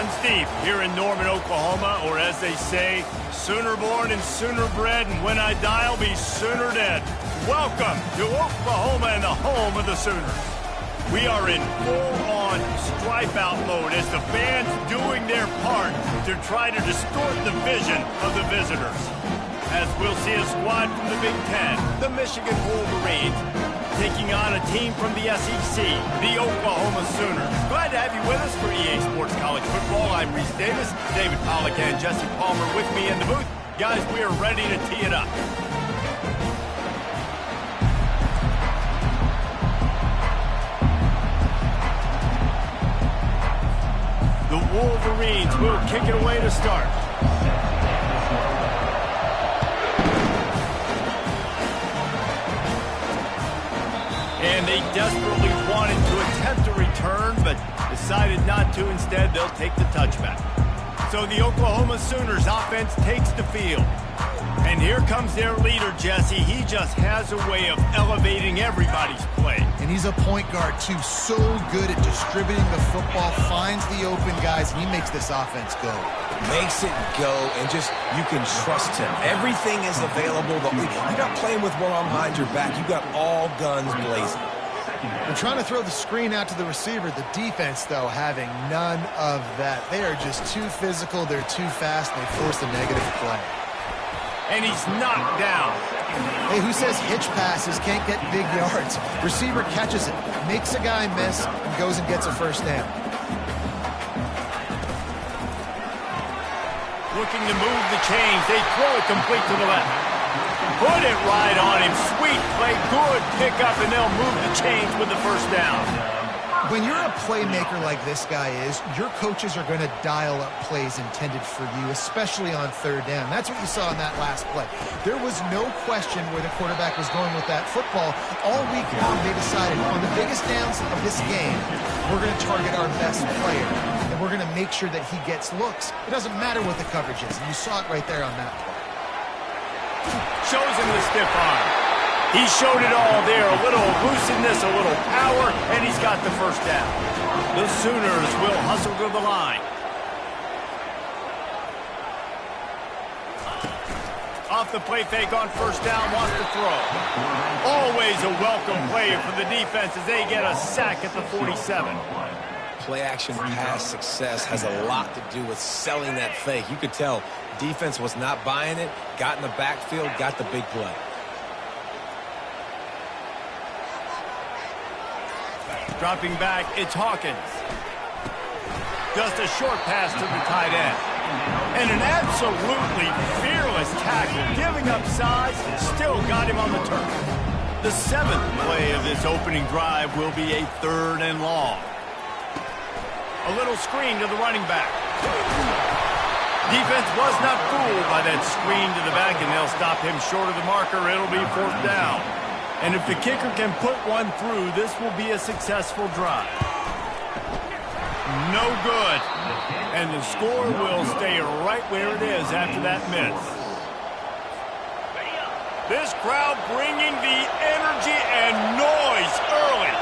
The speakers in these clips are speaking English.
runs deep here in Norman, Oklahoma, or as they say, sooner born and sooner bred, and when I die, I'll be sooner dead. Welcome to Oklahoma and the home of the Sooners. We are in full-on stripe-out mode as the fans doing their part to try to distort the vision of the visitors. As we'll see a squad from the Big Ten, the Michigan Wolverines, taking on a team from the SEC, the Oklahoma Sooners. Glad to have you with us for EA Sports College Football. I'm Reese Davis, David Pollack and Jesse Palmer with me in the booth. Guys, we are ready to tee it up. The Wolverines will kick it away to start. And they desperately wanted to attempt a return, but decided not to. Instead, they'll take the touchback. So the Oklahoma Sooners offense takes the field. And here comes their leader, Jesse. He just has a way of elevating everybody's play. And he's a point guard, too. So good at distributing the football, finds the open guys, and he makes this offense go. Makes it go, and just, you can trust him. Everything is available. You're not playing with one arm behind your back. You got all guns blazing. They're trying to throw the screen out to the receiver. The defense, though, having none of that. They are just too physical. They're too fast, and they force a negative play. And he's knocked down. Hey, who says hitch passes can't get big yards? Receiver catches it, makes a guy miss, and goes and gets a first down. Looking to move the chains. They throw it complete to the left. Put it right on him. Sweet play. Good pickup, and they'll move the chains with the first down. When you're a playmaker like this guy is, your coaches are going to dial up plays intended for you, especially on third down. That's what you saw in that last play. There was no question where the quarterback was going with that football. All week long, they decided on the biggest downs of this game, we're going to target our best player, and we're going to make sure that he gets looks. It doesn't matter what the coverage is, and you saw it right there on that play. Shows him the stiff arm. He showed it all there, a little elusiveness, a little power, and he's got the first down. The Sooners will hustle to the line. Off the play fake on first down, wants to throw. Always a welcome play for the defense as they get a sack at the 47. Play-action pass success has a lot to do with selling that fake. You could tell defense was not buying it, got in the backfield, got the big play. Dropping back, it's Hawkins. Just a short pass to the tight end. And an absolutely fearless tackle, giving up size, still got him on the turf. The seventh play of this opening drive will be a third and long. A little screen to the running back. Defense was not fooled by that screen to the back, and they'll stop him short of the marker. It'll be fourth down. And if the kicker can put one through, this will be a successful drive. No good. And the score will stay right where it is after that miss. This crowd bringing the energy and noise early.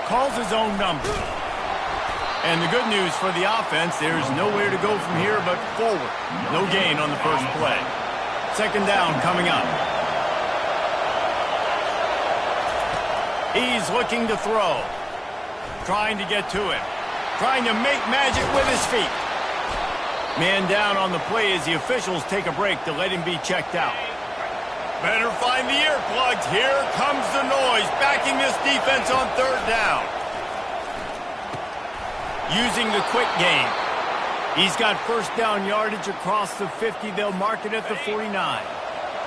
Calls his own number. And the good news for the offense, there's nowhere to go from here but forward. No gain on the first play. Second down coming up. He's looking to throw. Trying to get to him. Trying to make magic with his feet. Man down on the play as the officials take a break to let him be checked out. Better find the earplugs. Here comes the noise, backing this defense on third down. Using the quick game. He's got first down yardage across the 50. They'll mark it at the 49.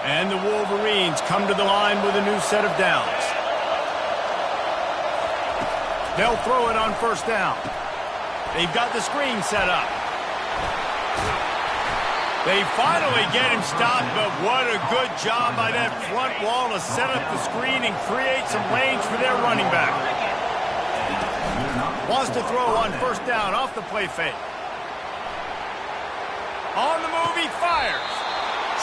And the Wolverines come to the line with a new set of downs. They'll throw it on first down. They've got the screen set up. They finally get him stopped, but what a good job by that front wall to set up the screen and create some lanes for their running back. Wants to throw on first down off the play fake. On the move, he fires.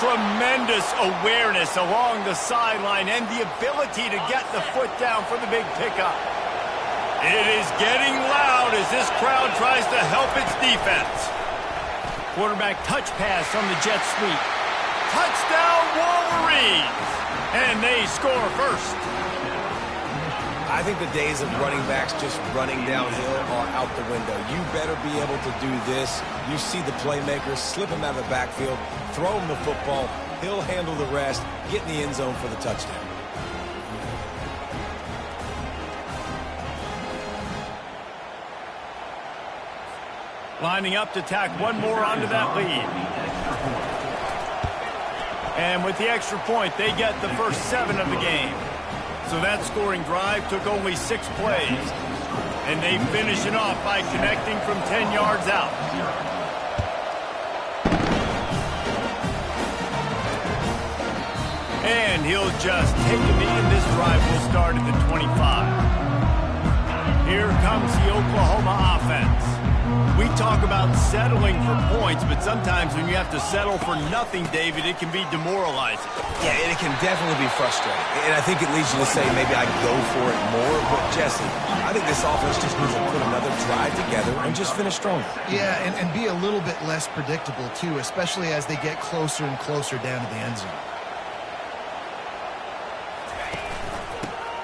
Tremendous awareness along the sideline and the ability to get the foot down for the big pickup. It is getting loud this crowd tries to help its defense. Quarterback touch pass from the jet sweep. Touchdown, Wolverines! And they score first. I think the days of running backs just running downhill are out the window. You better be able to do this. You see the playmaker, slip him out of the backfield, throw him the football. He'll handle the rest, get in the end zone for the touchdown. Lining up to tack one more onto that lead. And with the extra point, they get the first 7 of the game. So that scoring drive took only 6 plays. And they finish it off by connecting from 10 yards out. And he'll just take a knee, and this drive will start at the 25. Here comes the Oklahoma offense. We talk about settling for points, but sometimes when you have to settle for nothing, David, it can be demoralizing. Yeah, and it can definitely be frustrating. And I think it leads you to say maybe I go for it more. But, Jesse, I think this offense just needs to put another drive together and just finish stronger. Yeah, and be a little bit less predictable, too, especially as they get closer and closer down to the end zone.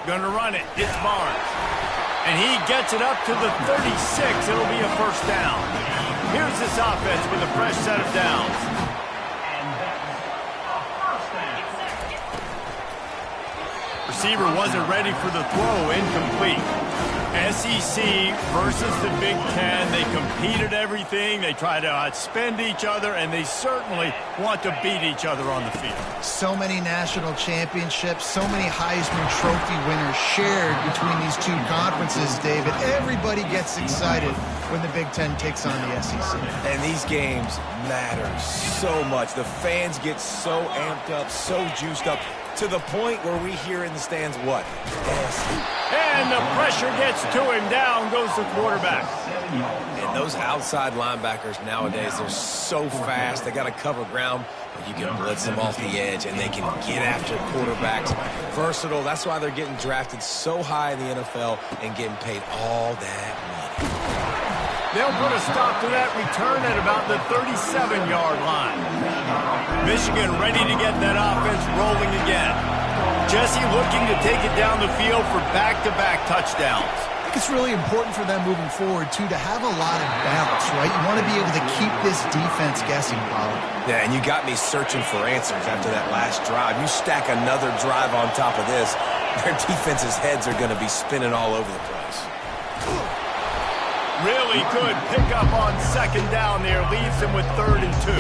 Gonna run it. It's Barnes. And he gets it up to the 36. It'll be a first down. Here's this offense with a fresh set of downs. Receiver wasn't ready for the throw. Incomplete. SEC versus the Big Ten. They compete at everything. They try to outspend each other, and they certainly want to beat each other on the field. So many national championships, so many Heisman Trophy winners shared between these two conferences, David. Everybody gets excited when the Big Ten takes on the SEC. And these games matter so much. The fans get so amped up, so juiced up, to the point where we hear in the stands what? And the pressure gets to him. Down goes the quarterback. And those outside linebackers nowadays, they're so fast. They got to cover ground. But you can blitz them off the edge, and they can get after quarterbacks. Versatile. That's why they're getting drafted so high in the NFL and getting paid all that money. They'll put a stop to that return at about the 37-yard line. Michigan ready to get that offense rolling again. Jesse looking to take it down the field for back-to-back touchdowns. I think it's really important for them moving forward, too, to have a lot of balance, right? You want to be able to keep this defense guessing, Pollard. Yeah, and you got me searching for answers after that last drive. You stack another drive on top of this, their defense's heads are going to be spinning all over the place. Really good pickup on second down there. Leaves them with 3rd and 2.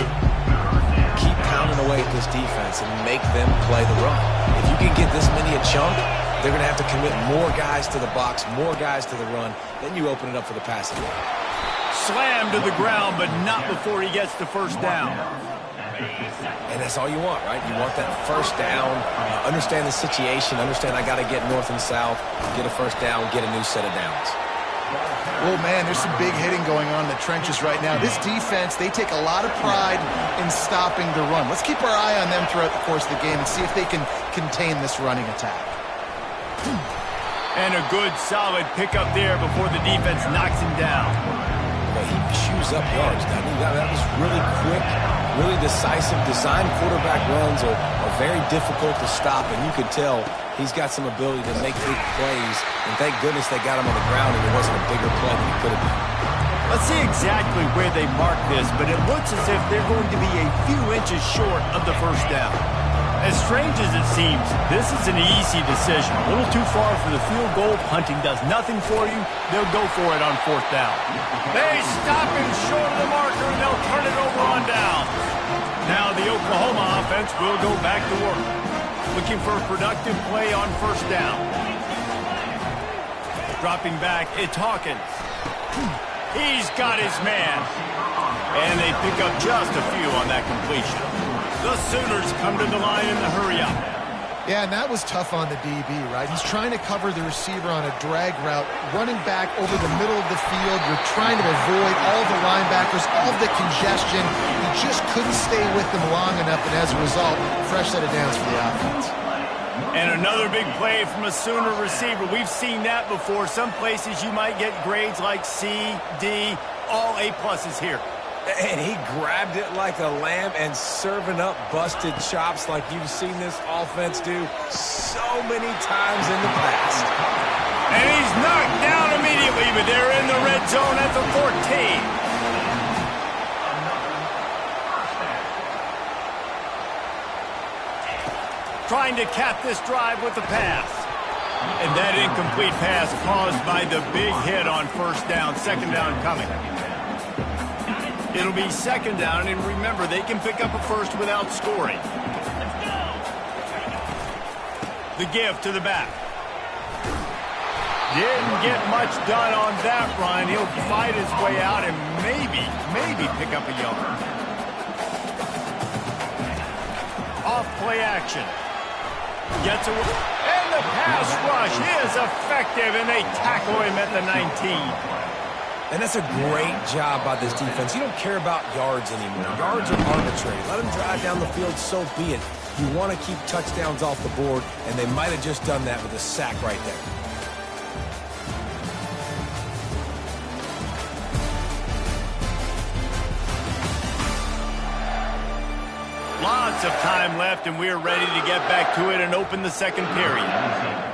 Keep pounding away at this defense and make them play the run. If you can get this many a chunk, they're going to have to commit more guys to the box, more guys to the run. Then you open it up for the passing game. Slammed to the ground, but not before he gets the first down. And that's all you want, right? You want that first down, understand the situation, understand I got to get north and south, get a first down, get a new set of downs. Oh, man, there's some big hitting going on in the trenches right now. This defense, they take a lot of pride in stopping the run. Let's keep our eye on them throughout the course of the game and see if they can contain this running attack. And a good, solid pickup there before the defense knocks him down. But he chews up yards, doesn't he? That was really quick, really decisive. Designed quarterback runs are very difficult to stop, and you could tell he's got some ability to make big plays. And thank goodness they got him on the ground and it wasn't a bigger play than it could have been. Let's see exactly where they mark this, but it looks as if they're going to be a few inches short of the first down. As strange as it seems, this is an easy decision. A little too far for the field goal. Punting does nothing for you. They'll go for it on 4th down. They stop him short of the marker, and they'll turn it over on down. Now the Oklahoma offense will go back to work. Looking for a productive play on 1st down. Dropping back, it's Hawkins. He's got his man. And they pick up just a few on that completion. The Sooners come to the line in the hurry-up. Yeah, and that was tough on the DB, right? He's trying to cover the receiver on a drag route, running back over the middle of the field. You're trying to avoid all the linebackers, all the congestion. He just couldn't stay with them long enough, and as a result, fresh set of downs for the offense. And another big play from a Sooner receiver. We've seen that before. Some places you might get grades like C, D, all A-pluses here. And he grabbed it like a lamb and serving up busted chops like you've seen this offense do so many times in the past. And he's knocked down immediately, but they're in the red zone at the 14. Trying to cap this drive with the pass. And that incomplete pass caused by the big hit on first down. Second down coming. It'll be second down, and remember, they can pick up a first without scoring. The give to the back. Didn't get much done on that run. He'll fight his way out and maybe pick up a yard. Off play action. Gets away, and the pass rush is effective, and they tackle him at the 19. And that's a great job by this defense. You don't care about yards anymore. Yards are arbitrary. Let them drive down the field, so be it. You want to keep touchdowns off the board, and they might have just done that with a sack right there. Lots of time left, and we're ready to get back to it and open the second period.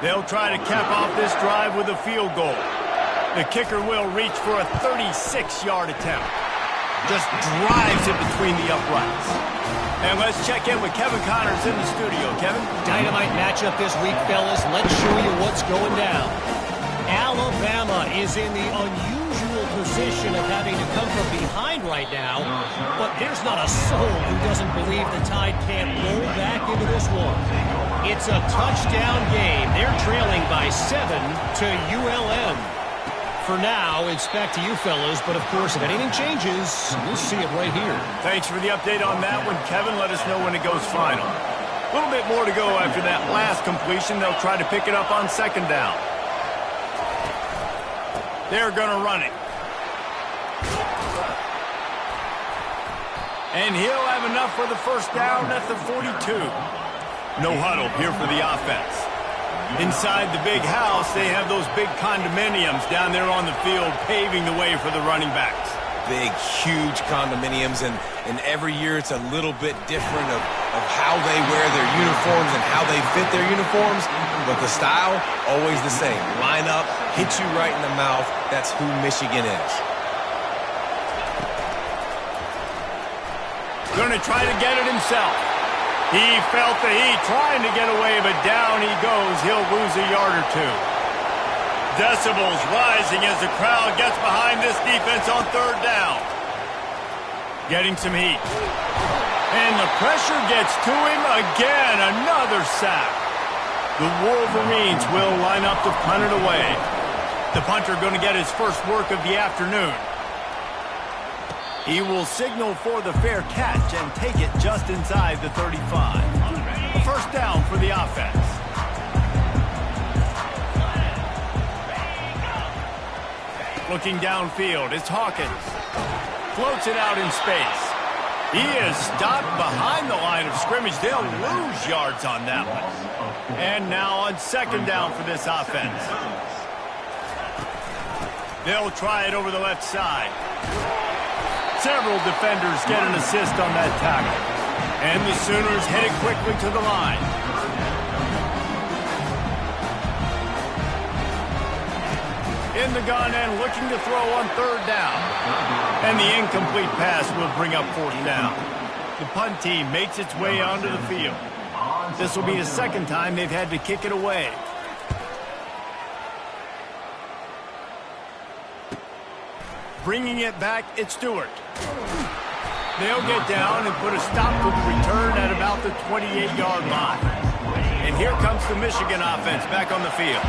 They'll try to cap off this drive with a field goal. The kicker will reach for a 36-yard attempt. Just drives it between the uprights. And let's check in with Kevin Connors in the studio. Kevin? Dynamite matchup this week, fellas. Let's show you what's going down. Alabama is in the unusual position of having to come from behind right now, but there's not a soul who doesn't believe the Tide can't roll back into this one. It's a touchdown game. They're trailing by 7 to ULM. For now, it's back to you fellas, but of course, if anything changes, we'll see it right here. Thanks for the update on that one, Kevin. Let us know when it goes final. A little bit more to go after that last completion. They'll try to pick it up on second down. They're going to run it. And he'll have enough for the first down at the 42. No huddle here for the offense. Inside the big house, they have those big condominiums down there on the field paving the way for the running backs. Big, huge condominiums, and every year it's a little bit different of how they wear their uniforms and how they fit their uniforms, but the style, always the same. Line up, hit you right in the mouth. That's who Michigan is. Going to try to get it himself. He felt the heat trying to get away, but down he goes. He'll lose a yard or two. Decibels rising as the crowd gets behind this defense on third down. Getting some heat. And the pressure gets to him again. Another sack. The Wolverines will line up to punt it away. The punter going to get his first work of the afternoon. He will signal for the fair catch and take it just inside the 35. A first down for the offense. Looking downfield, it's Hawkins. Floats it out in space. He is stopped behind the line of scrimmage. They'll lose yards on that one. And now on second down for this offense. They'll try it over the left side. Several defenders get an assist on that tackle. And the Sooners headed quickly to the line. In the gun and looking to throw on third down. And the incomplete pass will bring up fourth down. The punt team makes its way onto the field. This will be the second time they've had to kick it away. Bringing it back, it's Stewart. They'll get down and put a stop to the return at about the 28-yard line. And here comes the Michigan offense back on the field.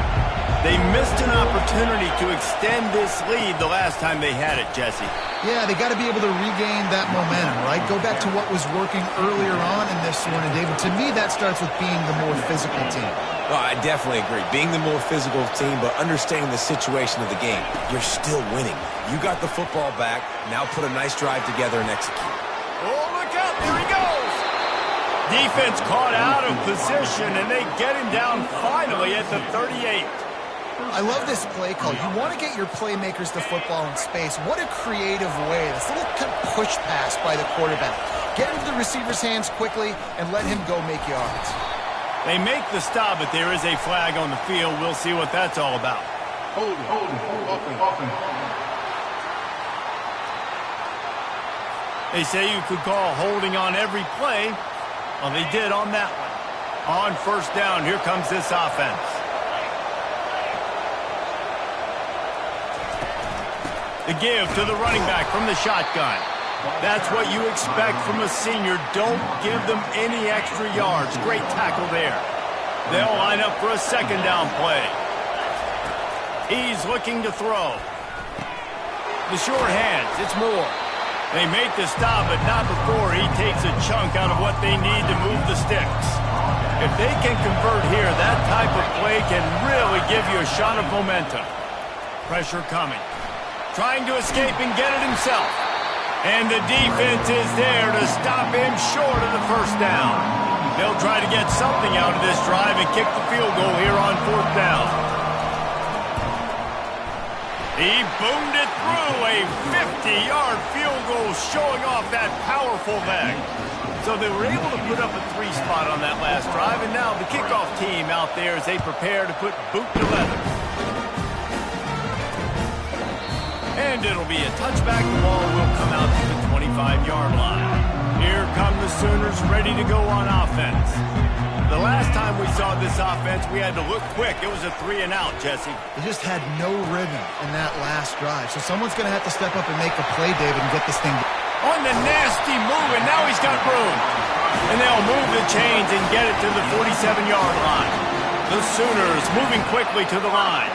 They missed an opportunity to extend this lead the last time they had it, Jesse. Yeah, they got to be able to regain that momentum, right? Go back to what was working earlier on in this one, and David, to me, that starts with being the more physical team. Well, I definitely agree. Being the more physical team, but understanding the situation of the game. You're still winning. You got the football back. Now put a nice drive together and execute. Oh, look out. There he goes. defense caught out of position, and they get him down finally at the 38. I love this play call. You want to get your playmakers the football in space. What a creative way. This little push pass by the quarterback. Get into the receiver's hands quickly and let him go make yards. They make the stop, but there is a flag on the field. We'll see what that's all about. Hold. They say you could call holding on every play. Well, they did on that one. On first down, here comes this offense. The give to the running back from the shotgun. That's what you expect from a senior. Don't give them any extra yards. Great tackle there. They'll line up for a second down play. He's looking to throw. The short hands, it's Moore. They make the stop, but not before he takes a chunk out of what they need to move the sticks. If they can convert here, that type of play can really give you a shot of momentum. Pressure coming. Trying to escape and get it himself. And the defense is there to stop him short of the first down. They'll try to get something out of this drive and kick the field goal here on fourth down. He boomed it through, a 50-yard field goal showing off that powerful leg. So they were able to put up a 3 spot on that last drive, and now the kickoff team out there as they prepare to put boot to leather. And it'll be a touchback. The ball will come out to the 25-yard line. Here come the Sooners ready to go on offense. The last time we saw this offense, we had to look quick. It was a 3-and-out, Jesse. They just had no rhythm in that last drive. So someone's going to have to step up and make a play, David, and get this thing. On the nasty move, and now he's got room. And they'll move the chains and get it to the 47-yard line. The Sooners moving quickly to the line.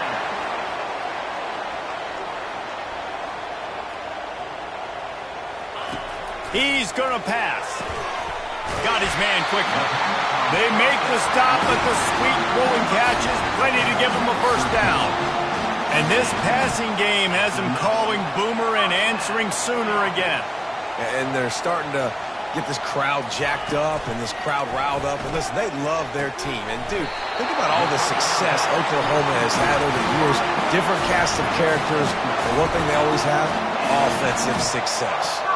He's going to pass. Got his man quickly. They make the stop, but the sweet rolling catch is plenty to give him a first down. And this passing game has him calling Boomer and answering Sooner again. And they're starting to get this crowd jacked up and this crowd riled up. And listen, they love their team. And, dude, think about all the success Oklahoma has had over the years. Different cast of characters. And one thing they always have, offensive success.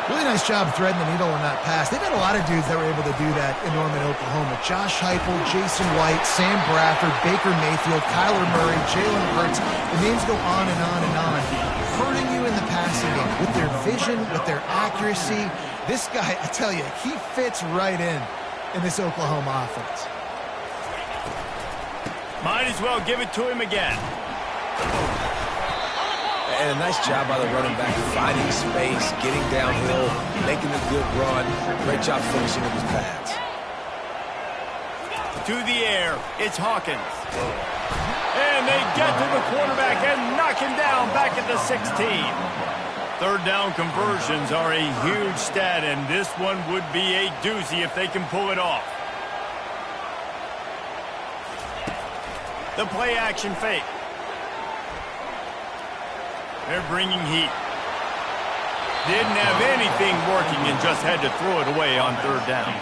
Really nice job threading the needle on that pass. They've got a lot of dudes that were able to do that in Norman, Oklahoma. Josh Heupel, Jason White, Sam Bradford, Baker Mayfield, Kyler Murray, Jalen Hurts. The names go on and on and on. Hurting you in the passing game with their vision, with their accuracy. This guy, I tell you, he fits right in this Oklahoma offense. Might as well give it to him again. And a nice job by the running back, finding space, getting downhill, making a good run. Great job finishing with his pads. To the air, it's Hawkins. And they get to the quarterback and knock him down back at the 16. Third down conversions are a huge stat, and this one would be a doozy if they can pull it off. The play action fake. They're bringing heat. Didn't have anything working and just had to throw it away on third down.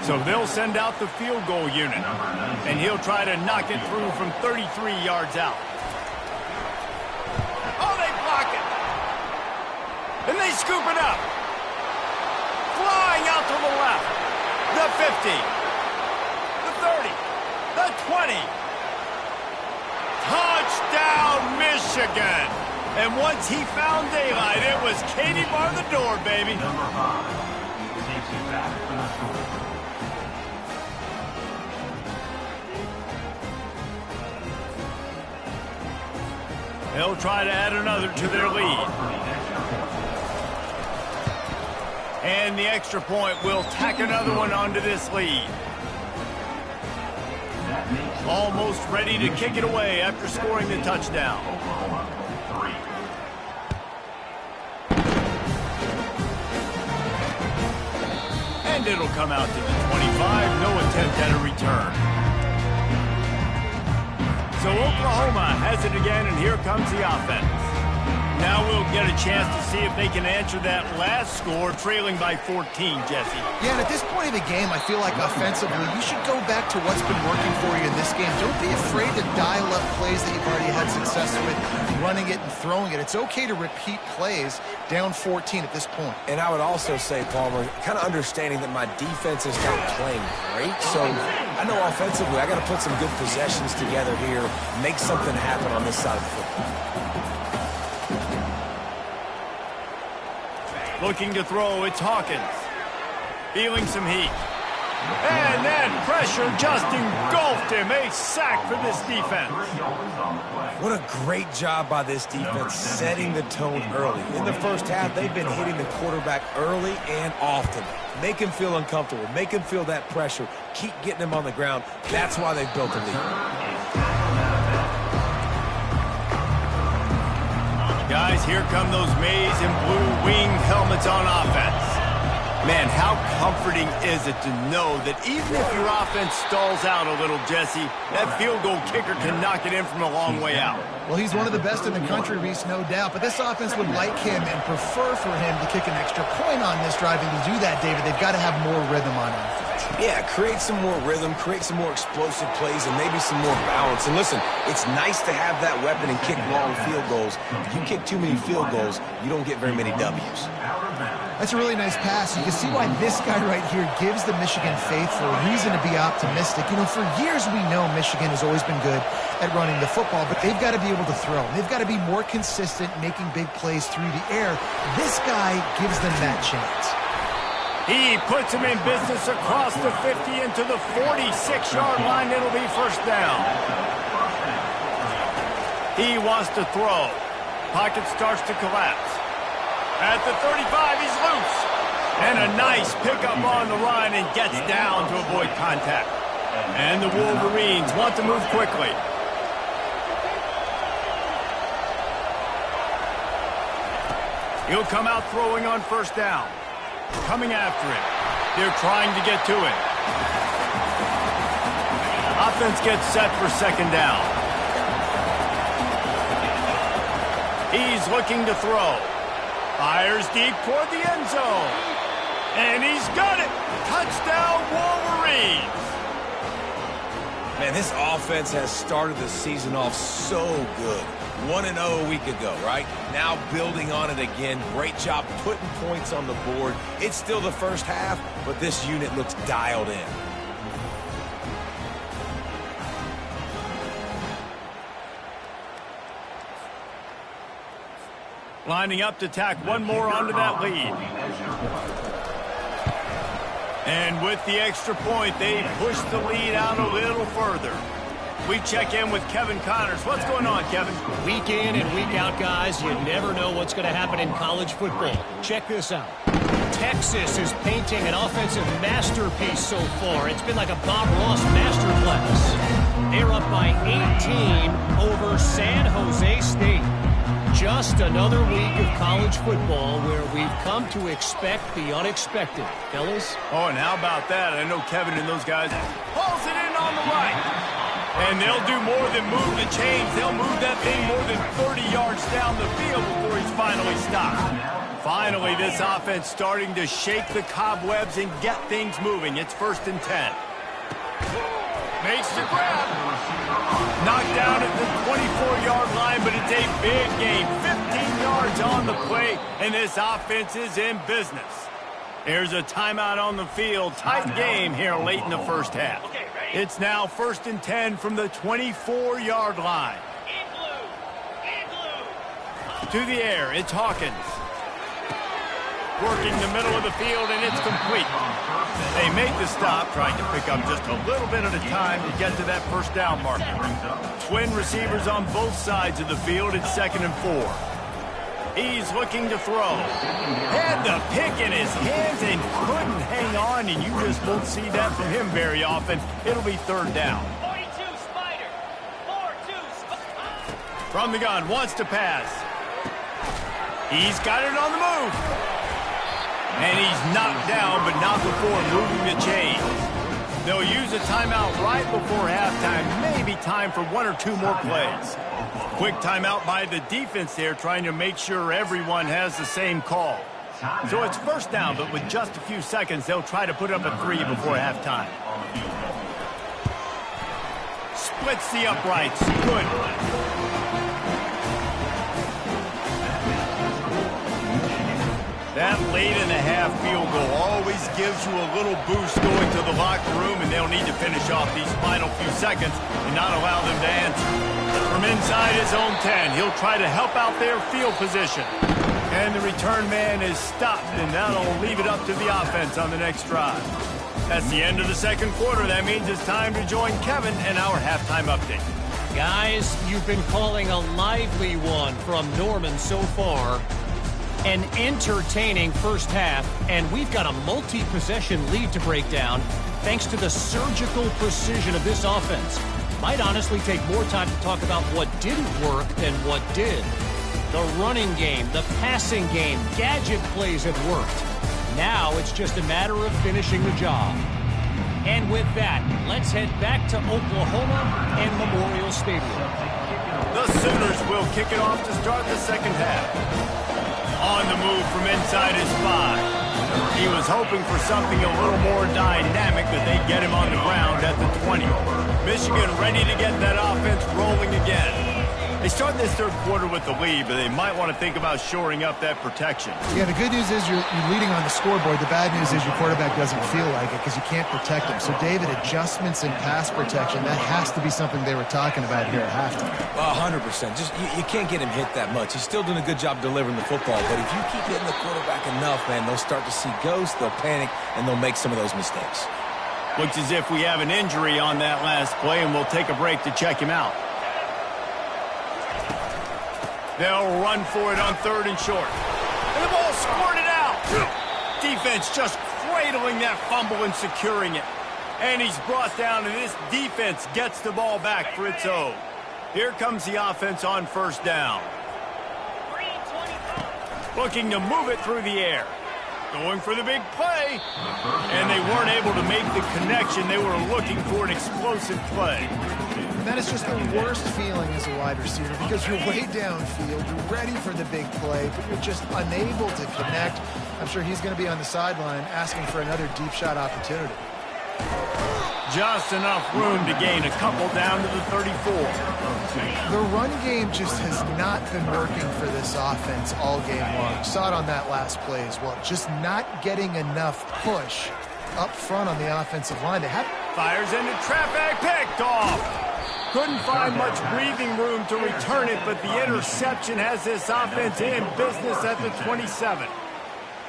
So they'll send out the field goal unit, and he'll try to knock it through from 33 yards out. Oh, they block it. And they scoop it up. Flying out to the left. The 50. The 30. The 20. Touchdown, Michigan. And once he found daylight, it was Katie bar the door, baby. Number 5 takes it back for the score. They'll try to add another to their lead. And the extra point will tack another one onto this lead. Almost ready to kick it away after scoring the touchdown. And it'll come out to the 25. No attempt at a return. So Oklahoma has it again, and here comes the offense. Now we'll get a chance to see if they can answer that last score, trailing by 14, Jesse. Yeah, and at this point of the game, I feel like offensively, you should go back to what's been working for you in this game. Don't be afraid to dial up plays that you've already had success with, running it and throwing it. It's okay to repeat plays down 14 at this point. And I would also say, Palmer, kind of understanding that my defense is not playing great. So I know offensively I got to put some good possessions together here, make something happen on this side of the football. Looking to throw, it's Hawkins. Feeling some heat. And then pressure just engulfed him. A sack for this defense. What a great job by this defense setting the tone early. In the first half, they've been hitting the quarterback early and often. Make him feel uncomfortable. Make him feel that pressure. Keep getting him on the ground. That's why they've built a lead. Guys, here come those maize and blue wing helmets on offense. Man, how comforting is it to know that even if your offense stalls out a little, Jesse, that field goal kicker can knock it in from a long way out. Well, he's one of the best in the country, Reese, no doubt. But this offense would like him and prefer for him to kick an extra point on this drive. And to do that, David, they've got to have more rhythm on offense. Yeah, create some more rhythm, create some more explosive plays, and maybe some more balance. And listen, it's nice to have that weapon and kick long field goals. If you kick too many field goals, you don't get very many W's. That's a really nice pass. You can see why this guy right here gives the Michigan faithful a reason to be optimistic. You know, for years we know Michigan has always been good at running the football, but they've got to be able to throw. They've got to be more consistent making big plays through the air. This guy gives them that chance. He puts him in business across the 50 into the 46-yard line. It'll be first down. He wants to throw. Pocket starts to collapse. At the 35, he's loose. And a nice pickup on the run and gets down to avoid contact. And the Wolverines want to move quickly. He'll come out throwing on first down. Coming after him. They're trying to get to him. Offense gets set for second down. He's looking to throw. Fires deep toward the end zone. And he's got it. Touchdown, Wolverines. Man, this offense has started the season off so good. 1-0 a week ago, right? Now building on it again. Great job putting points on the board. It's still the first half, but this unit looks dialed in. Lining up to tack one more onto that lead. And with the extra point, they push the lead out a little further. We check in with Kevin Connors. What's going on, Kevin? Week in and week out, guys, you never know what's going to happen in college football. Check this out. Texas is painting an offensive masterpiece so far. It's been like a Bob Ross masterclass. They're up by 18 over San Jose State. Just another week of college football where we've come to expect the unexpected. Fellas? Oh, and how about that? I know Kevin and those guys pulls it in on the right. And they'll do more than move the chains. They'll move that thing more than 30 yards down the field before he's finally stopped. Finally, this offense starting to shake the cobwebs and get things moving. It's 1st and 10. Makes the grab. Knocked down at the 24-yard line, but it's a big game. 15 yards on the play, and this offense is in business. There's a timeout on the field. Tight game here late in the first half. It's now 1st and 10 from the 24-yard line. To the air, it's Hawkins. Working the middle of the field, and it's complete. They make the stop, trying to pick up just a little bit at a time to get to that first down marker. Twin receivers on both sides of the field. It's 2nd and 4. He's looking to throw. Had the pick in his hands and couldn't hang on, and you just won't see that from him very often. It'll be 3rd down. 42 Spider. 4-2 Spider. From the gun, wants to pass. He's got it on the move. And he's knocked down, but not before moving the chains. They'll use a timeout right before halftime. Maybe time for 1 or 2 more plays. Quick timeout by the defense there, trying to make sure everyone has the same call. So it's first down, but with just a few seconds, they'll try to put up a 3 before halftime. Splits the uprights. Good. That late-in-the-half field goal always gives you a little boost going to the locker room, and they'll need to finish off these final few seconds and not allow them to answer. From inside his own 10, he'll try to help out their field position. And the return man is stopped, and that'll leave it up to the offense on the next drive. That's the end of the second quarter. That means it's time to join Kevin and our halftime update. Guys, you've been calling a lively one from Norman so far. An entertaining first half, and we've got a multi-possession lead to break down thanks to the surgical precision of this offense. Might honestly take more time to talk about what didn't work than what did. The running game, the passing game, gadget plays have worked. Now it's just a matter of finishing the job. And with that, let's head back to Oklahoma and Memorial Stadium. The Sooners will kick it off to start the second half. On the move from inside his 5. He was hoping for something a little more dynamic, but they get him on the ground at the 20. Michigan ready to get that offense rolling again. They start this third quarter with the lead, but they might want to think about shoring up that protection. Yeah, the good news is you're leading on the scoreboard. The bad news is your quarterback doesn't feel like it because you can't protect him. So, David, adjustments in pass protection, that has to be something they were talking about here at halftime. 100%. Just you can't get him hit that much. He's still doing a good job delivering the football, but if you keep hitting the quarterback enough, man, they'll start to see ghosts, they'll panic, and they'll make some of those mistakes. Looks as if we have an injury on that last play, and we'll take a break to check him out. They'll run for it on 3rd and short. And the ball squirted out. Defense just cradling that fumble and securing it. And he's brought down, and this defense gets the ball back for its own. Here comes the offense on first down. Looking to move it through the air. Going for the big play. And they weren't able to make the connection. They were looking for an explosive play. And that is just the worst feeling as a wide receiver because you're way downfield, you're ready for the big play, but you're just unable to connect. I'm sure he's going to be on the sideline asking for another deep shot opportunity. Just enough room to gain a couple down to the 34. The run game just has not been working for this offense all game long. Saw it on that last play as well. Just not getting enough push up front on the offensive line. They have fires into traffic, picked off. Couldn't find much breathing room to return it, but the interception has this offense in business at the 27.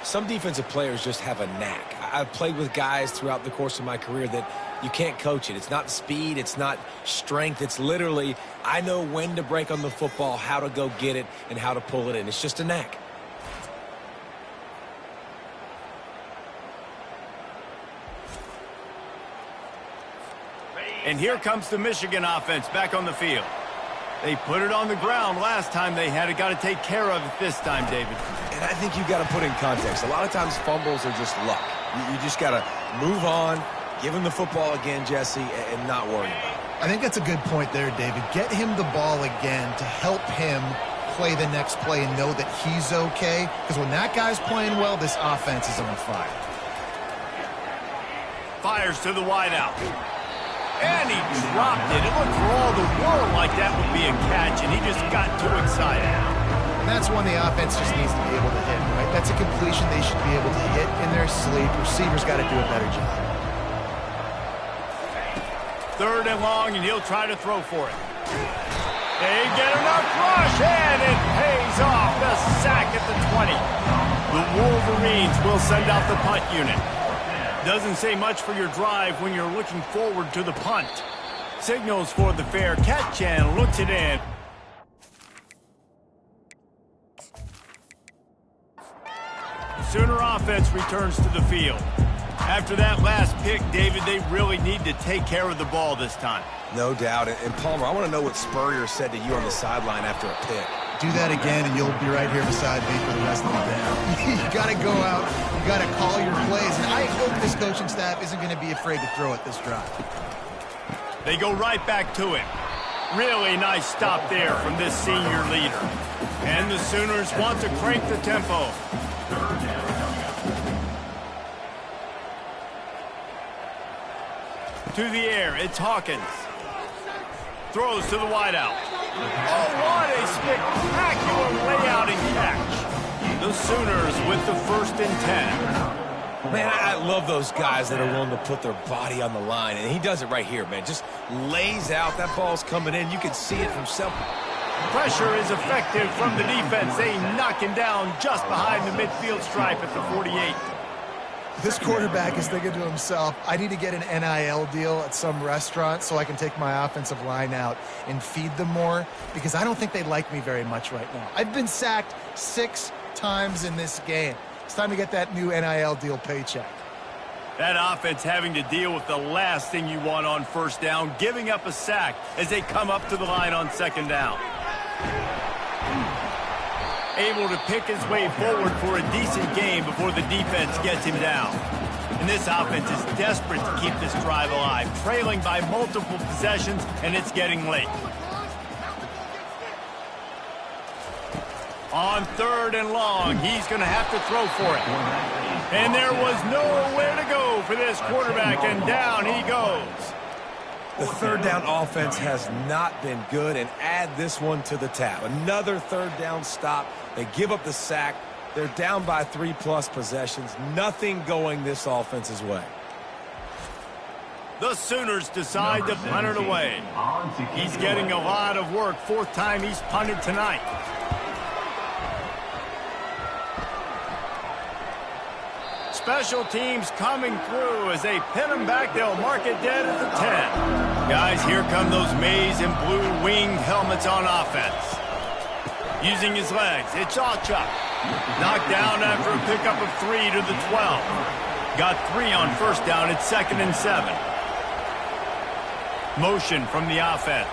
Some defensive players just have a knack. I've played with guys throughout the course of my career that you can't coach it. It's not speed. It's not strength. It's literally, I know when to break on the football, how to go get it, and how to pull it in. It's just a knack. And here comes the Michigan offense back on the field. They put it on the ground last time. They had got to take care of it this time, David. And I think you've got to put in context. A lot of times fumbles are just luck. You just got to move on, give him the football again, Jesse, and not worry about it. I think that's a good point there, David. Get him the ball again to help him play the next play and know that he's okay. Because when that guy's playing well, this offense is on fire. Fires to the wideout. And he dropped it. It looked for all the world like that would be a catch, and he just got too excited. And that's one the offense just needs to be able to hit, right? That's a completion they should be able to hit in their sleep. Receivers got to do a better job. 3rd and long, and he'll try to throw for it. They get enough rush, and it pays off. The sack at the 20. The Wolverines will send out the punt unit. Doesn't say much for your drive when you're looking forward to the punt. Signals for the fair catch and looks it in. Sooner offense returns to the field. After that last pick, David, they really need to take care of the ball this time. No doubt. And Palmer, I want to know what Spurrier said to you on the sideline after a pick. Do that again, and you'll be right here beside me for the rest of the day. You got to go out. You got to call your plays. And I hope this coaching staff isn't going to be afraid to throw it this drive. They go right back to him. Really nice stop there from this senior leader. And the Sooners want to crank the tempo. To the air, it's Hawkins. Throws to the wideout. Oh, what a spectacular layout and catch. The Sooners with the 1st and 10. Man, I love those guys that are willing to put their body on the line, and he does it right here, man. Just lays out. That ball's coming in. You can see it from several. Pressure is effective from the defense. They knock him down just behind the midfield stripe at the 48. This quarterback is thinking to himself, I need to get an NIL deal at some restaurant so I can take my offensive line out and feed them more, because I don't think they like me very much right now. I've been sacked 6 times in this game. It's time to get that new NIL deal paycheck. That offense having to deal with the last thing you want on 1st down, giving up a sack as they come up to the line on 2nd down. Able to pick his way forward for a decent game before the defense gets him down. And this offense is desperate to keep this drive alive, trailing by multiple possessions, and it's getting late. On 3rd and long, he's going to have to throw for it. And there was nowhere to go for this quarterback, and down he goes. The 3rd down offense has not been good, and add this one to the tab. Another 3rd down stop. They give up the sack. They're down by 3+ possessions. Nothing going this offense's way. The Sooners decide to punt it away. He's getting a lot of work. 4th time he's punted tonight. Special teams coming through as they pin him back. They'll mark it dead at the 10. Guys, here come those maize and blue winged helmets on offense. Using his legs, it's Acha. Knocked down after a pickup of 3 to the 12. Got 3 on 1st down. It's 2nd and 7. Motion from the offense.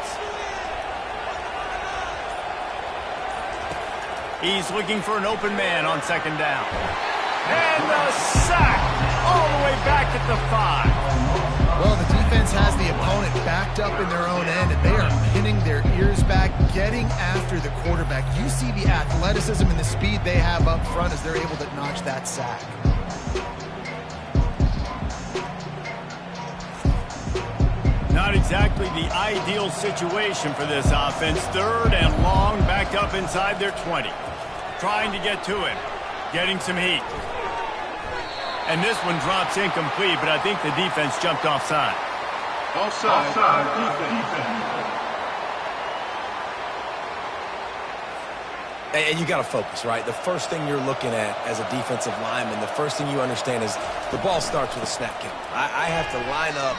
He's looking for an open man on 2nd down. And the sack all the way back at the 5. Well, the defense has the opponent backed up in their own end, and they are pinning their ears back, getting after the quarterback. You see the athleticism and the speed they have up front as they're able to notch that sack. Not exactly the ideal situation for this offense. 3rd and long, backed up inside their 20. Trying to get to him. Getting some heat. And this one drops incomplete, but I think the defense jumped offside. Offside. Defense. And you got to focus, right? The first thing you're looking at as a defensive lineman, the first thing you understand is the ball starts with a snap count. I have to line up,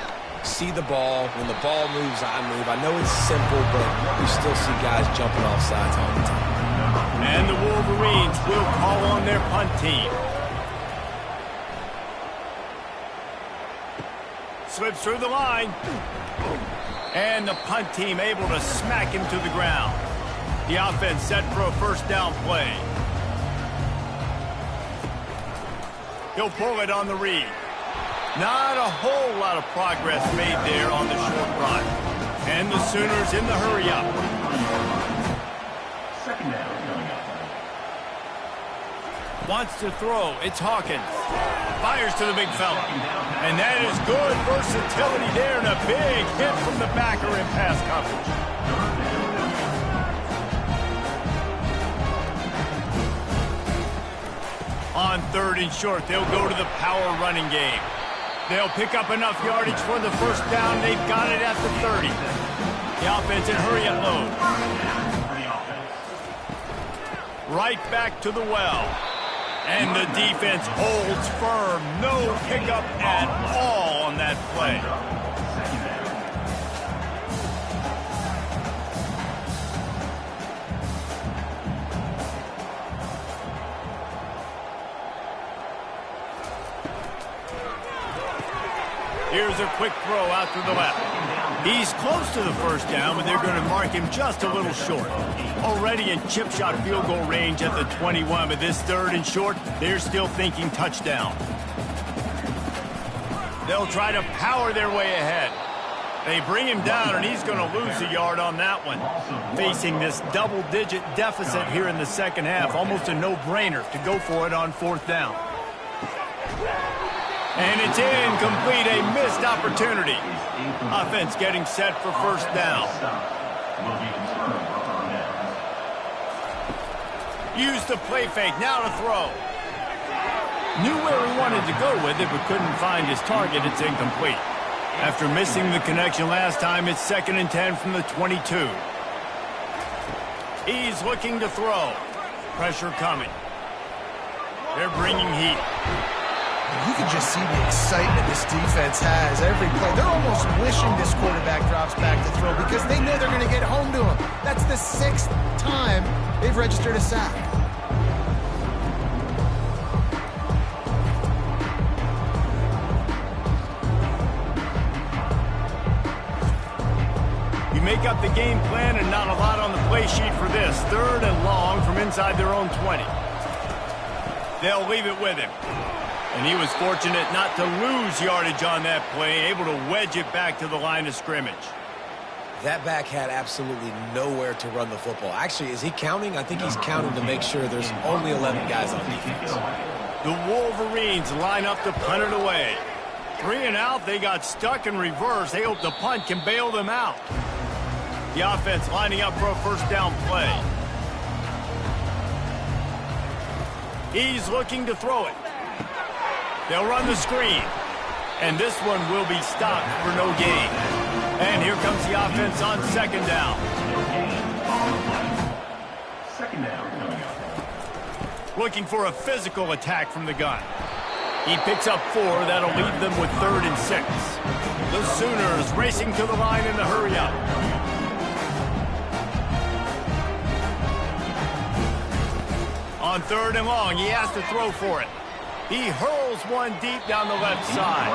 see the ball. When the ball moves, I move. I know it's simple, but we still see guys jumping off sides all the time. And the Wolverines will call on their punt team. Slips through the line. And the punt team able to smack him to the ground. The offense set for a 1st down play. He'll pull it on the read. Not a whole lot of progress made there on the short run. And the Sooners in the hurry-up. 2nd down. Wants to throw. It's Hawkins. Fires to the big fella. And that is good versatility there, and a big hit from the backer in pass coverage. On 3rd and short, they'll go to the power running game. They'll pick up enough yardage for the 1st down. They've got it at the 30. The offense in hurry-up mode. Right back to the well. And the defense holds firm. No pickup at all on that play. Here's a quick throw out to the left. He's close to the first down, but they're going to mark him just a little short. Already in chip shot field goal range at the 21, but this 3rd and short, they're still thinking touchdown. They'll try to power their way ahead. They bring him down, and he's going to lose a yard on that one. Facing this double-digit deficit here in the second half, almost a no-brainer to go for it on 4th down. And it's incomplete, a missed opportunity. Offense getting set for 1st down. Use the play fake, now to throw. Knew where he wanted to go with it, but couldn't find his target. It's incomplete. After missing the connection last time, it's 2nd and 10 from the 22. He's looking to throw. Pressure coming. They're bringing heat. You can just see the excitement this defense has every play. They're almost wishing this quarterback drops back to throw because they know they're going to get home to him. That's the 6th time they've registered a sack. You make up the game plan and not a lot on the play sheet for this. 3rd and long from inside their own 20. They'll leave it with him. And he was fortunate not to lose yardage on that play, able to wedge it back to the line of scrimmage. That back had absolutely nowhere to run the football. Actually, is he counting? I think he's counting to make sure there's only 11 guys on defense. The Wolverines line up to punt it away. 3 and out, they got stuck in reverse. They hope the punt can bail them out. The offense lining up for a 1st down play. He's looking to throw it. They'll run the screen. And this one will be stopped for no gain. And here comes the offense on 2nd down. 2nd down coming up. Looking for a physical attack from the gun. He picks up 4. That'll leave them with 3rd and 6. The Sooners racing to the line in the hurry up. On 3rd and long, he has to throw for it. He hurls one deep down the left side.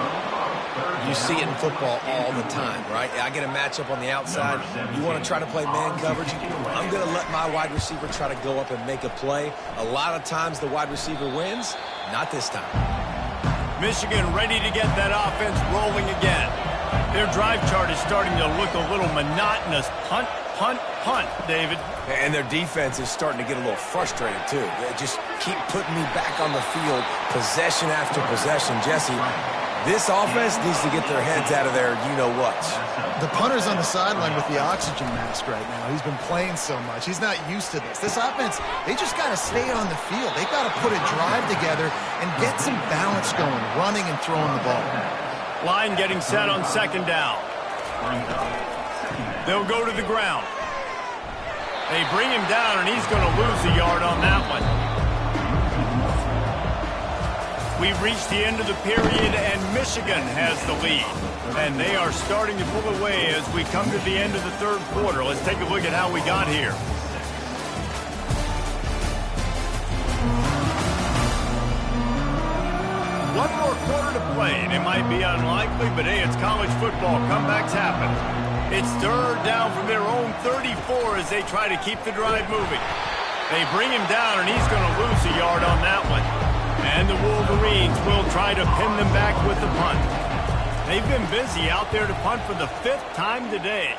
You see it in football all the time, right? I get a matchup on the outside. You want to try to play man coverage? I'm going to let my wide receiver try to go up and make a play. A lot of times the wide receiver wins. Not this time. Michigan ready to get that offense rolling again. Their drive chart is starting to look a little monotonous. Punt, punt, punt, David. And their defense is starting to get a little frustrated, too. They just keep putting me back on the field, possession after possession. Jesse, this offense needs to get their heads out of their you-know-what. The punter's on the sideline with the oxygen mask right now. He's been playing so much. He's not used to this. This offense, they just got to stay on the field. They got to put a drive together and get some balance going, running and throwing the ball. Line getting set on 2nd down. They'll go to the ground. They bring him down, and he's going to lose a yard on that one. We've reached the end of the period, and Michigan has the lead. And they are starting to pull away as we come to the end of the 3rd quarter. Let's take a look at how we got here. One more quarter to play, and it might be unlikely, but hey, it's college football. Comebacks happen. It's 3rd down from their own 34 as they try to keep the drive moving. They bring him down, and he's going to lose a yard on that one. And the Wolverines will try to pin them back with the punt. They've been busy out there to punt for the 5th time today.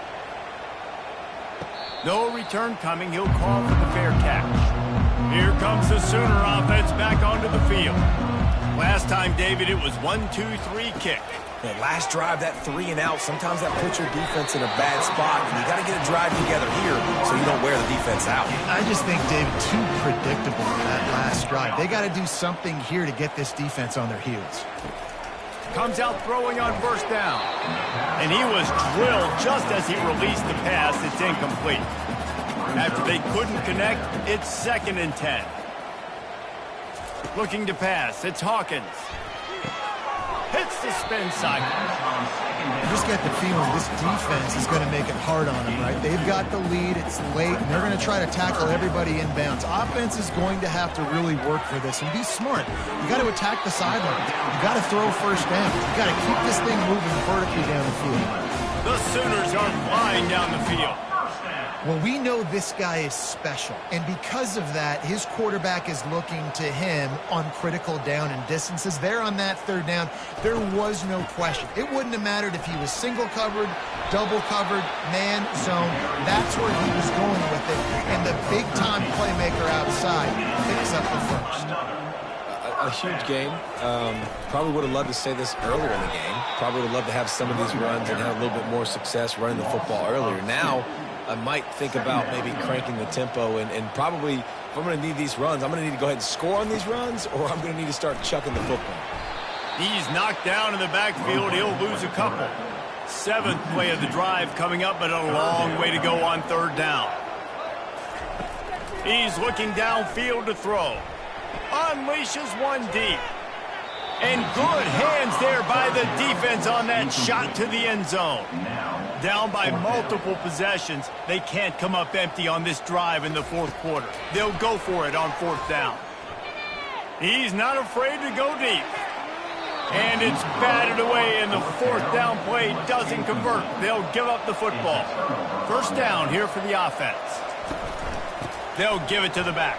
No return coming. He'll call for the fair catch. Here comes the Sooner offense back onto the field. Last time, David, it was 1-2-3 kick. The last drive, that 3 and out, sometimes that puts your defense in a bad spot. You got to get a drive together here so you don't wear the defense out. I just think, David, too predictable in that last drive. They got to do something here to get this defense on their heels. Comes out throwing on 1st down. And he was drilled just as he released the pass. It's incomplete. After they couldn't connect, it's 2nd and 10. Looking to pass. It's Hawkins. Hits the spin cycle. You just get the feeling this defense is going to make it hard on them, right? They've got the lead. It's late, and they're going to try to tackle everybody inbounds. Offense is going to have to really work for this and be smart. You got to attack the sidelines. You got to throw 1st down. You got to keep this thing moving vertically down the field. The Sooners are flying down the field. Well, we know this guy is special, and because of that, his quarterback is looking to him on critical down and distances. There on that third down, there was no question. It wouldn't have mattered if he was single covered, double covered, man, zone. That's where he was going with it, and the big-time playmaker outside picks up the first. A huge game. Probably would have loved to say this earlier in the game. Probably would have loved to have some of these runs and have a little bit more success running the football earlier. Now, I might think about maybe cranking the tempo and probably, if I'm going to need these runs, I'm going to need to go ahead and score on these runs, or I'm going to need to start chucking the football. He's knocked down in the backfield. He'll lose a couple. 7th play of the drive coming up, but a long way to go on third down. He's looking downfield to throw. Unleashes one deep. And good hands there by the defense on that shot to the end zone. Down by multiple possessions, they can't come up empty on this drive in the fourth quarter. They'll go for it on fourth down. He's not afraid to go deep. And it's batted away, and the fourth down play doesn't convert. They'll give up the football. First down here for the offense. They'll give it to the back.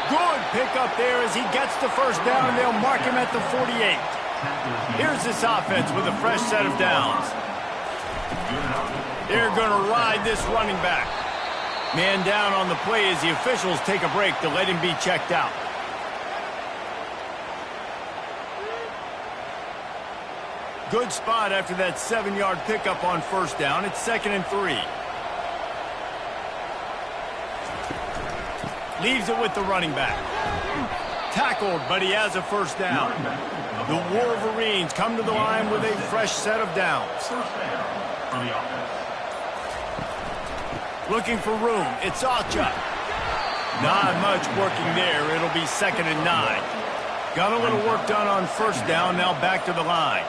Good pickup there as he gets the first down, and they'll mark him at the 48. Here's this offense with a fresh set of downs. They're going to ride this running back. Man down on the play as the officials take a break to let him be checked out. Good spot after that 7-yard pickup on first down. It's 2nd and 3. Leaves it with the running back. Tackled, but he has a first down. The Wolverines come to the line with a fresh set of downs. Looking for room. It's Acha. Not much working there. It'll be 2nd and 9. Got a little work done on first down. Now back to the line.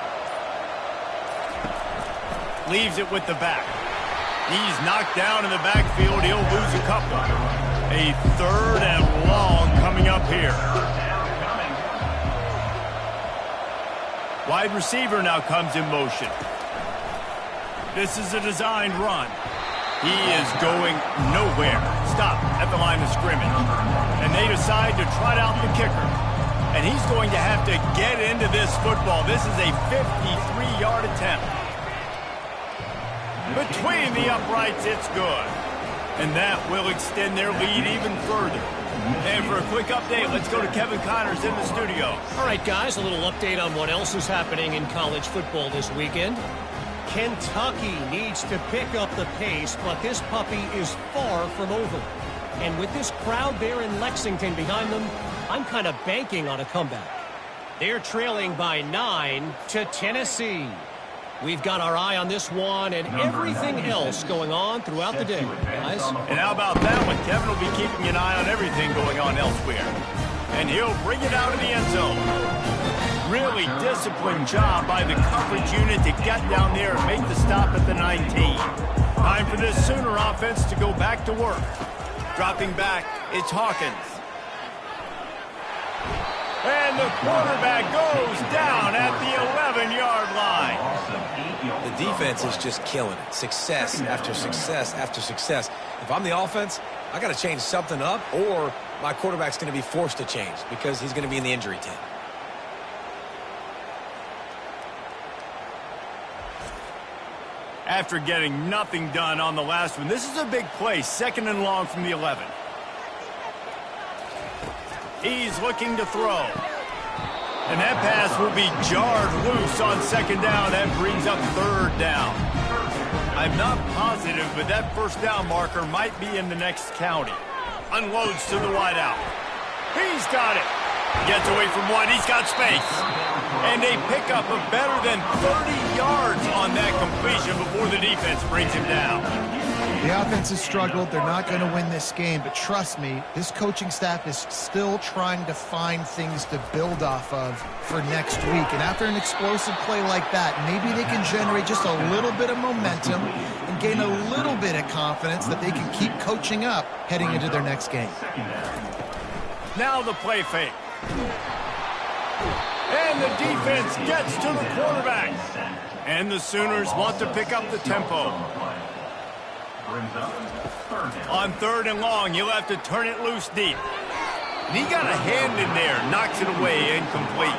Leaves it with the back. He's knocked down in the backfield. He'll lose a couple. A 3rd and long coming up here. Wide receiver now comes in motion. This is a designed run. He is going nowhere. Stop at the line of scrimmage. And they decide to trot out the kicker. And he's going to have to get into this football. This is a 53-yard attempt. Between the uprights, it's good. And that will extend their lead even further. And for a quick update, let's go to Kevin Connors in the studio. All right, guys, a little update on what else is happening in college football this weekend. Kentucky needs to pick up the pace, but this puppy is far from over. And with this crowd there in Lexington behind them, I'm kind of banking on a comeback. They're trailing by 9 to Tennessee. We've got our eye on this one and everything else going on throughout the day, guys. And how about that one? Kevin will be keeping an eye on everything going on elsewhere. And he'll bring it out of the end zone. Really disciplined job by the coverage unit to get down there and make the stop at the 19. Time for this Sooner offense to go back to work. Dropping back, it's Hawkins. And the quarterback goes down at the 11-yard line. The defense is just killing it. Success after success after success. If I'm the offense, I got to change something up, or my quarterback's going to be forced to change because he's going to be in the injury tent. After getting nothing done on the last one, this is a big play. 2nd and long from the 11. He's looking to throw. And that pass will be jarred loose on 2nd down. That brings up 3rd down. I'm not positive, but that first down marker might be in the next county. Unloads to the wideout. He's got it. Gets away from one. He's got space. And they pick up a better than 30 yards on that completion before the defense brings him down. The offense has struggled. They're not going to win this game, but trust me, this coaching staff is still trying to find things to build off of for next week. And after an explosive play like that, maybe they can generate just a little bit of momentum and gain a little bit of confidence that they can keep coaching up heading into their next game. Now the play fake. And the defense gets to the quarterback. And the Sooners want to pick up the tempo. On 3rd and long, you'll have to turn it loose deep. And he got a hand in there, knocks it away, incomplete.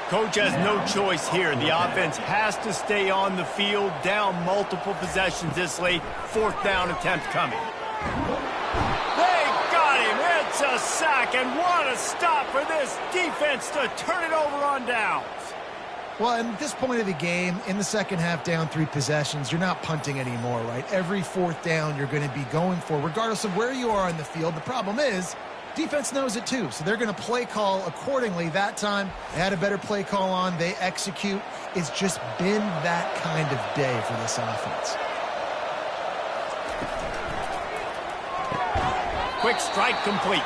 Coach has no choice here. The offense has to stay on the field, down multiple possessions this late. 4th down attempt coming. They got him. It's a sack, and what a stop for this defense to turn it over on downs. Well, at this point of the game, in the second half, down 3 possessions, you're not punting anymore, right? Every 4th down you're going to be going for, regardless of where you are on the field. The problem is, defense knows it too, so they're going to play call accordingly. That time, they had a better play call on. They execute. It's just been that kind of day for this offense. Quick strike complete.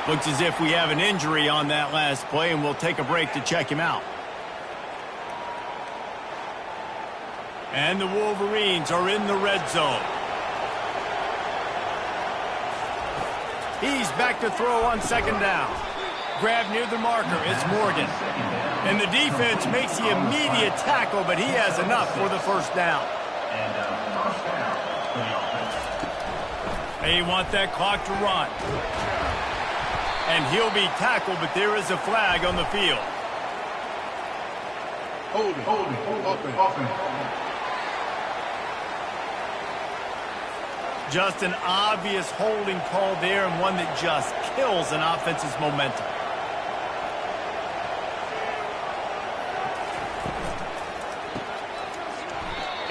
Looks as if we have an injury on that last play, and we'll take a break to check him out. And the Wolverines are in the red zone. He's back to throw on 2nd down. Grab near the marker. It's Morgan. And the defense makes the immediate tackle, but he has enough for the 1st down. They want that clock to run. And he'll be tackled, but there is a flag on the field. Holding. Just an obvious holding call there, and one that just kills an offense's momentum.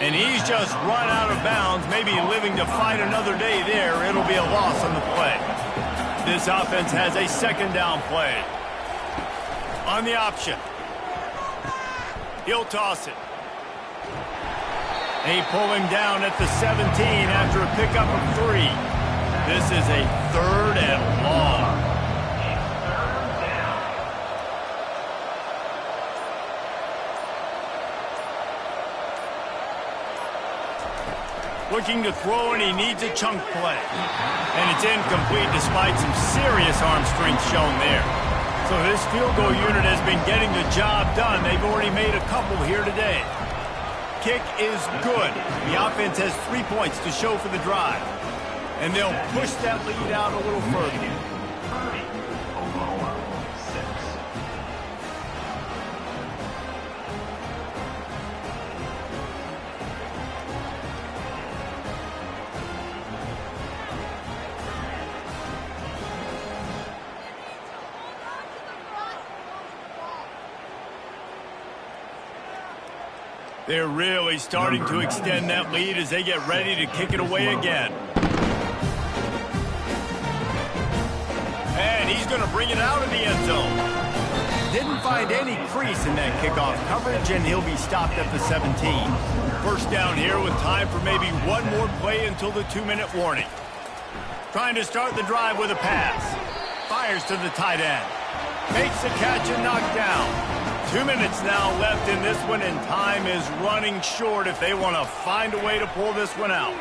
And he's just run out of bounds, maybe living to fight another day there. It'll be a loss on the play. This offense has a 2nd down play. On the option. He'll toss it. They pull him down at the 17 after a pickup of 3. This is a 3rd and long. Looking to throw, and he needs a chunk play. And it's incomplete despite some serious arm strength shown there. So this field goal unit has been getting the job done. They've already made a couple here today. Kick is good. The offense has 3 points to show for the drive. And they'll push that lead out a little further. They're really starting to extend that lead as they get ready to kick it away again. And he's going to bring it out of the end zone. Didn't find any crease in that kickoff coverage, and he'll be stopped at the 17. 1st down here with time for maybe one more play until the 2-minute warning. Trying to start the drive with a pass. Fires to the tight end. Makes the catch and knocked down. 2 minutes now left in this one, and time is running short if they want to find a way to pull this one out.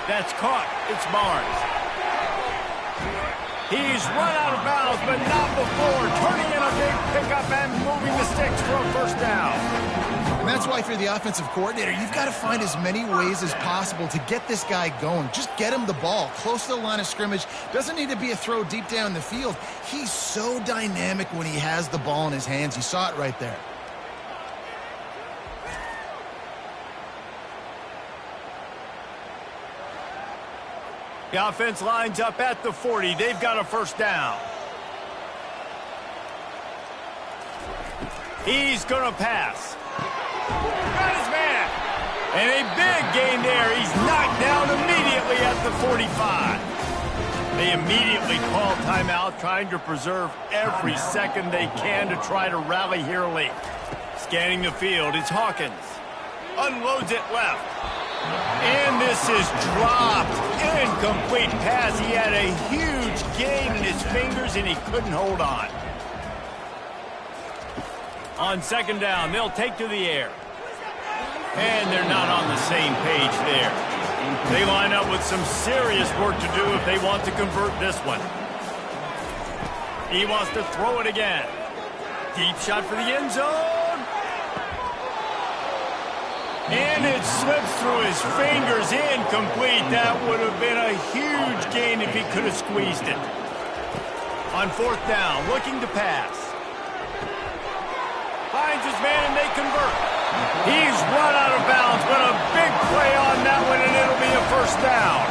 That's caught. It's Barnes. He's run out of bounds, but not before. Turning in a big pickup and moving the sticks for a 1st down. And that's why, if you're the offensive coordinator, you've got to find as many ways as possible to get this guy going. Just get him the ball close to the line of scrimmage. Doesn't need to be a throw deep down the field. He's so dynamic when he has the ball in his hands. You saw it right there. The offense lines up at the 40. They've got a 1st down. He's going to pass. Got his man. And a big gain there. He's knocked down immediately at the 45. They immediately call timeout, trying to preserve every second they can to try to rally here late. Scanning the field, it's Hawkins. Unloads it left. And this is dropped. Incomplete pass. He had a huge gain in his fingers, and he couldn't hold on. On 2nd down, they'll take to the air. And they're not on the same page there. They line up with some serious work to do if they want to convert this one. He wants to throw it again. Deep shot for the end zone. And it slips through his fingers, incomplete. That would have been a huge gain if he could have squeezed it. On fourth down, looking to pass. Finds his man and they convert. He's run out of bounds, but a big play on that one, and it'll be a first down.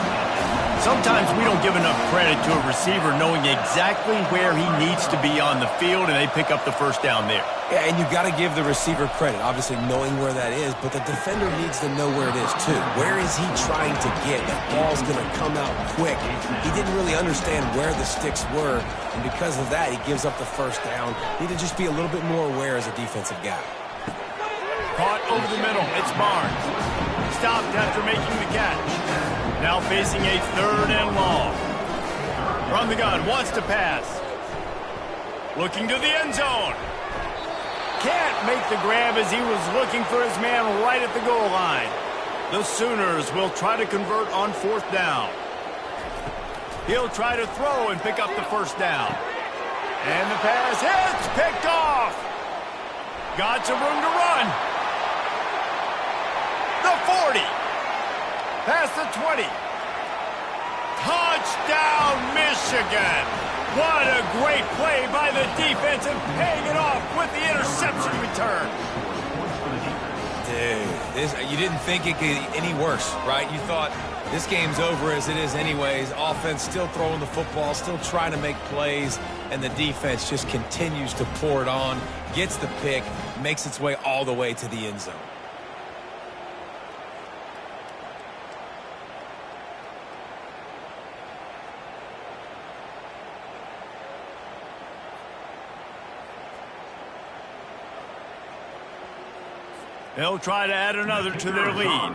Sometimes we don't give enough credit to a receiver knowing exactly where he needs to be on the field, and they pick up the first down there. Yeah, and you got to give the receiver credit, obviously knowing where that is, but the defender needs to know where it is too. Where is he trying to get? That ball's going to come out quick. He didn't really understand where the sticks were, and because of that, he gives up the first down. Need to just be a little bit more aware as a defensive guy. Caught over the middle. It's Barnes. Stopped after making the catch. Now facing a third and long. From the gun, wants to pass. Looking to the end zone. Can't make the grab as he was looking for his man right at the goal line. The Sooners will try to convert on fourth down. He'll try to throw and pick up the first down. And the pass hits, picked off. Got some room to run. The 40. Past the 20. Touchdown, Michigan. What a great play by the defense and paying it off with the interception return. Dude, you didn't think it could get any worse, right? You thought this game's over as it is anyways. Offense still throwing the football, still trying to make plays, and the defense just continues to pour it on, gets the pick, makes its way all the way to the end zone. They'll try to add another to their lead.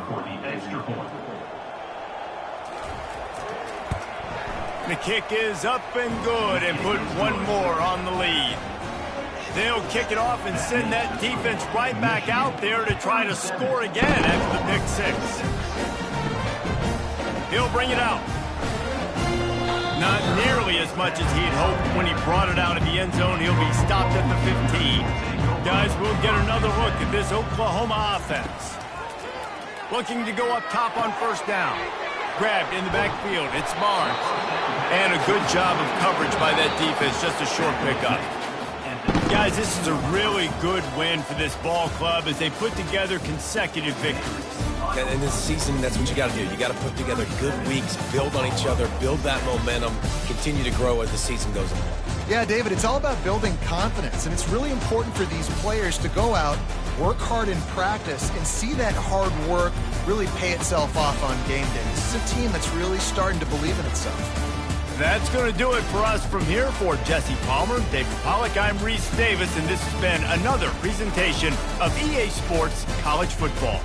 The kick is up and good and put one more on the lead. They'll kick it off and send that defense right back out there to try to score again after the pick six. He'll bring it out. Not nearly as much as he'd hoped when he brought it out of the end zone. He'll be stopped at the 15. Guys, we'll get another look at this Oklahoma offense. Looking to go up top on first down. Grabbed in the backfield. It's Barnes. And a good job of coverage by that defense. Just a short pickup. Guys, this is a really good win for this ball club as they put together consecutive victories. And in this season, that's what you got to do. You got to put together good weeks, build on each other, build that momentum, continue to grow as the season goes on. Yeah, David, it's all about building confidence, and it's really important for these players to go out, work hard in practice, and see that hard work really pay itself off on game day. This is a team that's really starting to believe in itself. That's going to do it for us from here. For Jesse Palmer, David Pollack, I'm Reese Davis, and this has been another presentation of EA Sports College Football.